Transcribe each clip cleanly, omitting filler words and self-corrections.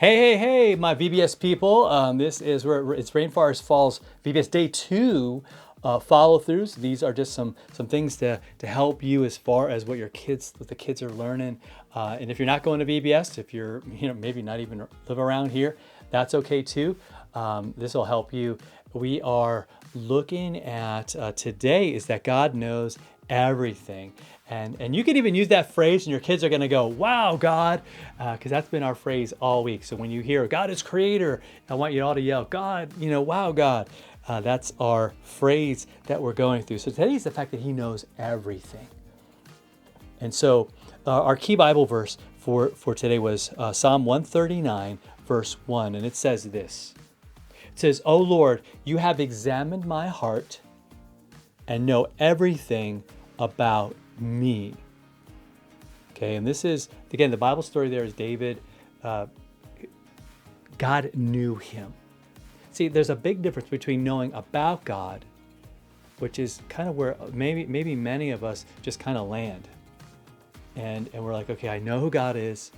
Hey, my VBS people. This is where it's Rainforest Falls VBS Day 2 follow-throughs. These are just some things to help you as far as what the kids are learning. And if you're not going to VBS, if you're maybe not even live around here, that's okay too. This will help you. We are looking at today is that God knows everything. And you can even use that phrase and your kids are going to go, wow, God, because that's been our phrase all week. So when you hear God is creator, I want you all to yell, God, wow, God. That's our phrase that we're going through. So today is the fact that he knows everything. And so our key Bible verse for today was Psalm 139, verse 1. And it says this. It says, "O Lord, you have examined my heart and know everything about me." Okay, and this is, again, the Bible story there is David. God knew him. See, there's a big difference between knowing about God, which is kind of where maybe many of us just kind of land. And we're like, okay, I know who God is.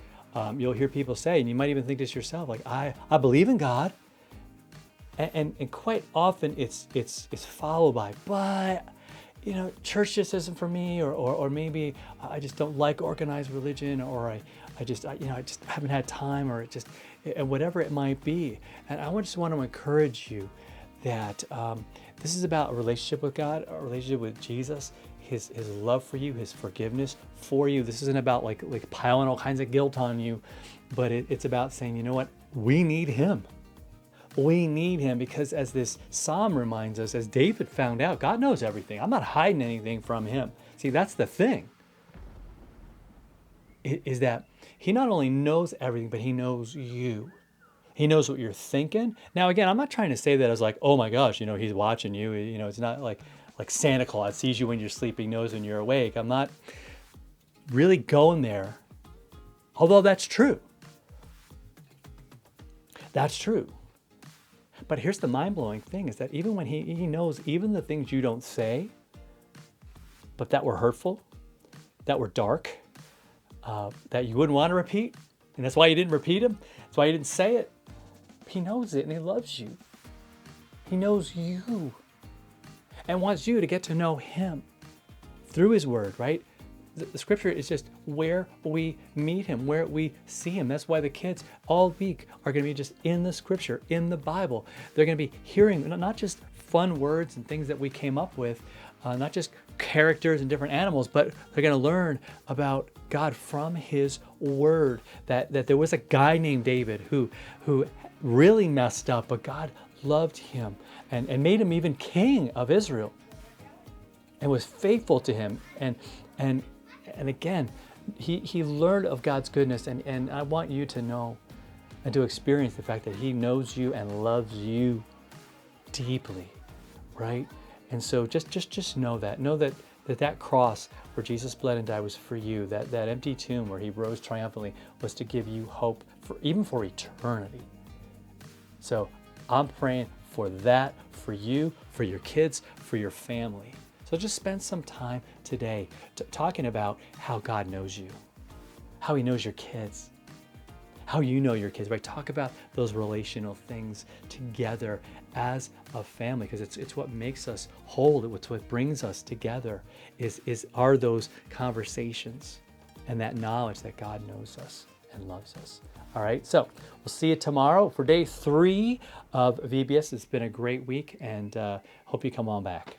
You'll hear people say, and you might even think this yourself, like, I believe in God. And quite often it's followed by, but church just isn't for me, or maybe I just don't like organized religion, or I just haven't had time, or whatever it might be. And I just want to encourage you that this is about a relationship with God, a relationship with Jesus, his love for you, his forgiveness for you. This isn't about like piling all kinds of guilt on you, but it's about saying, you know what, we need him. We need him, because as this psalm reminds us, as David found out, God knows everything. I'm not hiding anything from him. See, that's the thing, is that he not only knows everything, but he knows you. He knows what you're thinking. Now, again, I'm not trying to say that as like, oh my gosh, he's watching you. It's not like Santa Claus sees you when you're sleeping, knows when you're awake. I'm not really going there, although that's true. That's true. But here's the mind-blowing thing, is that even when he knows even the things you don't say, but that were hurtful, that were dark, that you wouldn't want to repeat, and that's why you didn't repeat them, that's why you didn't say it. He knows it, and he loves you. He knows you and wants you to get to know him through his word, right? The scripture is just where we meet him, where we see him. That's why the kids all week are going to be just in the scripture, in the Bible. They're going to be hearing not just fun words and things that we came up with, not just characters and different animals, but they're going to learn about God from his word. That there was a guy named David who really messed up, but God loved him and made him even king of Israel and was faithful to him. And again, he learned of God's goodness, and I want you to know and to experience the fact that he knows you and loves you deeply, right? And so just know that cross where Jesus bled and died was for you. That empty tomb where he rose triumphantly was to give you hope even for eternity. So I'm praying for that, for you, for your kids, for your family. So just spend some time today talking about how God knows you, how he knows your kids, how you know your kids, right? Talk about those relational things together as a family, because it's what makes us whole. It's what brings us together are those conversations and that knowledge that God knows us and loves us. All right, so we'll see you tomorrow for day 3 of VBS. It's been a great week, and hope you come on back.